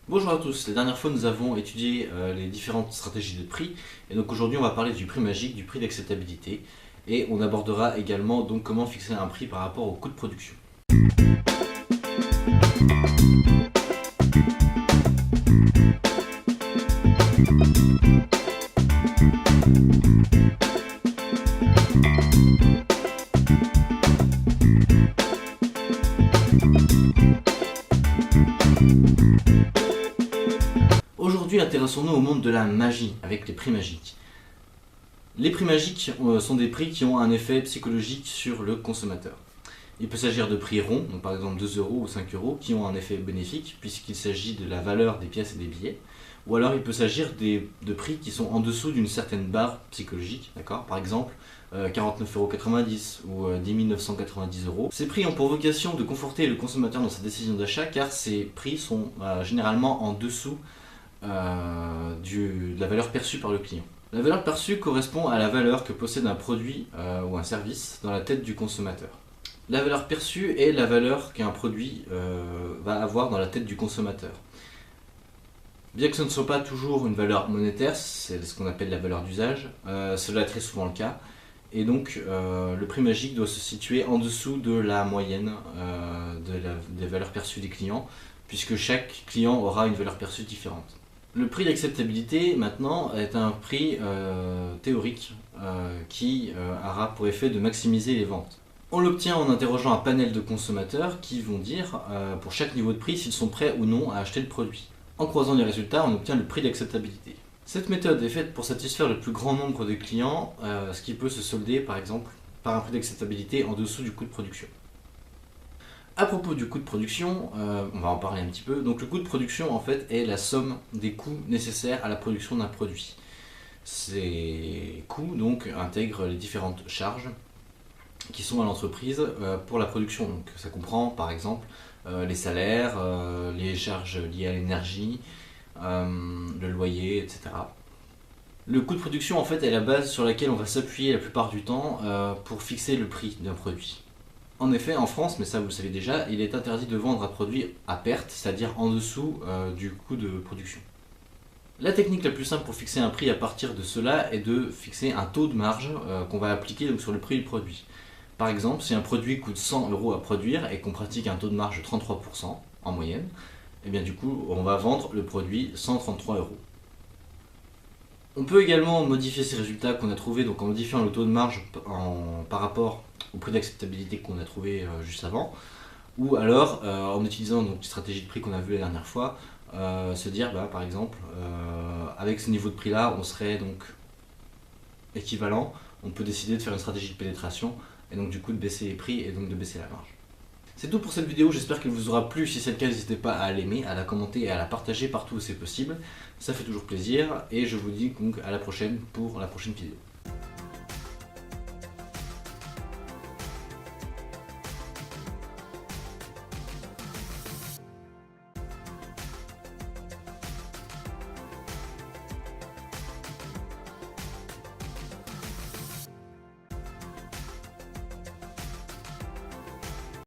Bonjour à tous, la dernière fois nous avons étudié les différentes stratégies de prix et donc aujourd'hui on va parler du prix magique, du prix d'acceptabilité et on abordera également donc comment fixer un prix par rapport au coût de production. Aujourd'hui intéressons-nous au monde de la magie avec les prix magiques. Les prix magiques sont des prix qui ont un effet psychologique sur le consommateur. Il peut s'agir de prix ronds, donc par exemple 2 euros ou 5 euros, qui ont un effet bénéfique puisqu'il s'agit de la valeur des pièces et des billets. Ou alors il peut s'agir de prix qui sont en dessous d'une certaine barre psychologique, d'accord. Par exemple 49,90 € ou 10 990 €. Ces prix ont pour vocation de conforter le consommateur dans sa décision d'achat car ces prix sont généralement en dessous de la valeur perçue par le client. La valeur perçue correspond à la valeur que possède un produit ou un service dans la tête du consommateur. La valeur perçue est la valeur qu'un produit va avoir dans la tête du consommateur. Bien que ce ne soit pas toujours une valeur monétaire, c'est ce qu'on appelle la valeur d'usage, cela est très souvent le cas. Et donc le prix magique doit se situer en dessous de la moyenne des valeurs perçues des clients, puisque chaque client aura une valeur perçue différente. Le prix d'acceptabilité maintenant est un prix théorique qui aura pour effet de maximiser les ventes. On l'obtient en interrogeant un panel de consommateurs qui vont dire pour chaque niveau de prix s'ils sont prêts ou non à acheter le produit. En croisant les résultats, on obtient le prix d'acceptabilité. Cette méthode est faite pour satisfaire le plus grand nombre de clients, ce qui peut se solder par exemple par un prix d'acceptabilité en dessous du coût de production. A propos du coût de production, on va en parler un petit peu. Donc le coût de production en fait est la somme des coûts nécessaires à la production d'un produit. Ces coûts donc intègrent les différentes charges qui sont à l'entreprise pour la production. Donc ça comprend par exemple les salaires, les charges liées à l'énergie, le loyer, etc. Le coût de production en fait est la base sur laquelle on va s'appuyer la plupart du temps pour fixer le prix d'un produit. En effet, en France, mais ça vous le savez déjà, il est interdit de vendre un produit à perte, c'est-à-dire en dessous du coût de production. La technique la plus simple pour fixer un prix à partir de cela est de fixer un taux de marge qu'on va appliquer donc, sur le prix du produit. Par exemple, si un produit coûte 100 € à produire et qu'on pratique un taux de marge de 33% en moyenne, et bien du coup on va vendre le produit 133 €. On peut également modifier ces résultats qu'on a trouvés donc en modifiant le taux de marge par rapport au prix d'acceptabilité qu'on a trouvé juste avant, ou alors en utilisant donc, une stratégie de prix qu'on a vu la dernière fois, se dire par exemple avec ce niveau de prix là on serait donc équivalent, on peut décider de faire une stratégie de pénétration et donc du coup de baisser les prix et donc de baisser la marge. C'est tout pour cette vidéo, j'espère qu'elle vous aura plu. Si c'est le cas, n'hésitez pas à l'aimer, à la commenter et à la partager partout où c'est possible. Ça fait toujours plaisir et je vous dis donc à la prochaine pour la prochaine vidéo.